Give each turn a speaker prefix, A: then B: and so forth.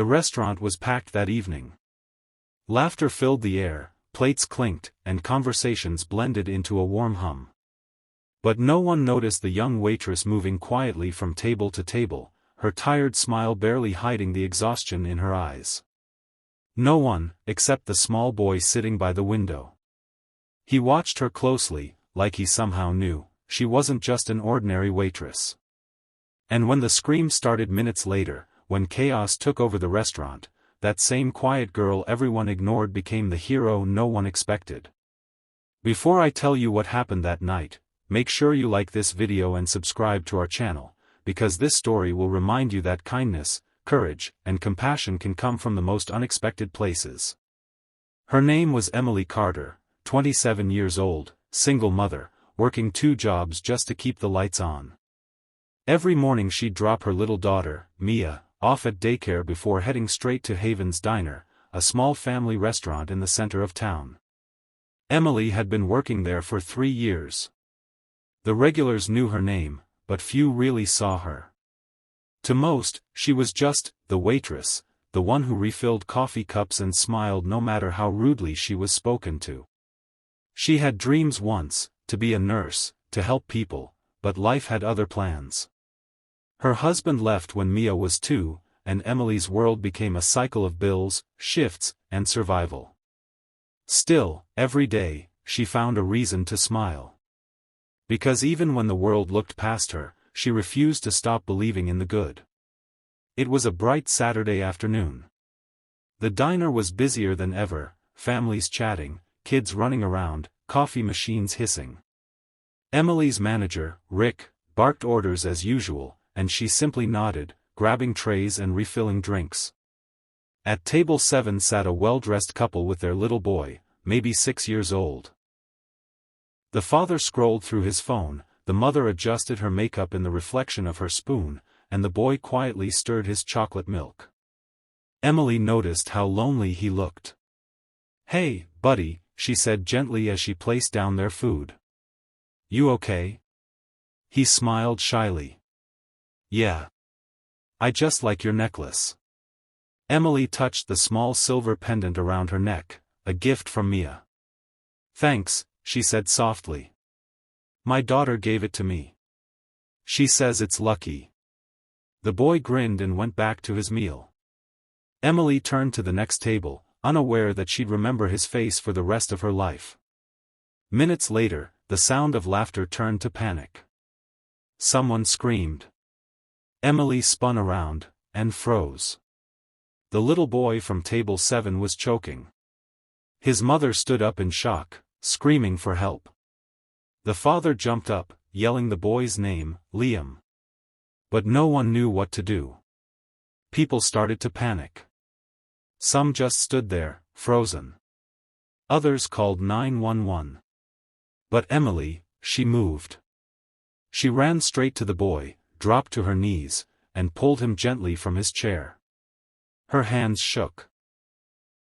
A: The restaurant was packed that evening. Laughter filled the air, plates clinked, and conversations blended into a warm hum. But no one noticed the young waitress moving quietly from table to table, her tired smile barely hiding the exhaustion in her eyes. No one, except the small boy sitting by the window. He watched her closely, like he somehow knew she wasn't just an ordinary waitress. And when the scream started minutes later, when chaos took over the restaurant, that same quiet girl everyone ignored became the hero no one expected. Before I tell you what happened that night, make sure you like this video and subscribe to our channel, because this story will remind you that kindness, courage, and compassion can come from the most unexpected places. Her name was Emily Carter, 27 years old, single mother, working 2 jobs just to keep the lights on. Every morning she'd drop her little daughter, Mia, off at daycare before heading straight to Haven's Diner, a small family restaurant in the center of town. Emily had been working there for 3 years. The regulars knew her name, but few really saw her. To most, she was just the waitress, the one who refilled coffee cups and smiled no matter how rudely she was spoken to. She had dreams once, to be a nurse, to help people, but life had other plans. Her husband left when Mia was 2, and Emily's world became a cycle of bills, shifts, and survival. Still, every day, she found a reason to smile. Because even when the world looked past her, she refused to stop believing in the good. It was a bright Saturday afternoon. The diner was busier than ever, families chatting, kids running around, coffee machines hissing. Emily's manager, Rick, barked orders as usual, and she simply nodded, grabbing trays and refilling drinks. At table 7 sat a well-dressed couple with their little boy, maybe 6 years old. The father scrolled through his phone, the mother adjusted her makeup in the reflection of her spoon, and the boy quietly stirred his chocolate milk. Emily noticed how lonely he looked. "Hey, buddy," she said gently as she placed down their food. "You okay?" He smiled shyly. "Yeah. I just like your necklace." Emily touched the small silver pendant around her neck, a gift from Mia. "Thanks," she said softly. "My daughter gave it to me. She says it's lucky." The boy grinned and went back to his meal. Emily turned to the next table, unaware that she'd remember his face for the rest of her life. Minutes later, the sound of laughter turned to panic. Someone screamed. Emily spun around, and froze. The little boy from table 7 was choking. His mother stood up in shock, screaming for help. The father jumped up, yelling the boy's name, Liam. But no one knew what to do. People started to panic. Some just stood there, frozen. Others called 911. But Emily, she moved. She ran straight to the boy, dropped to her knees, and pulled him gently from his chair. Her hands shook.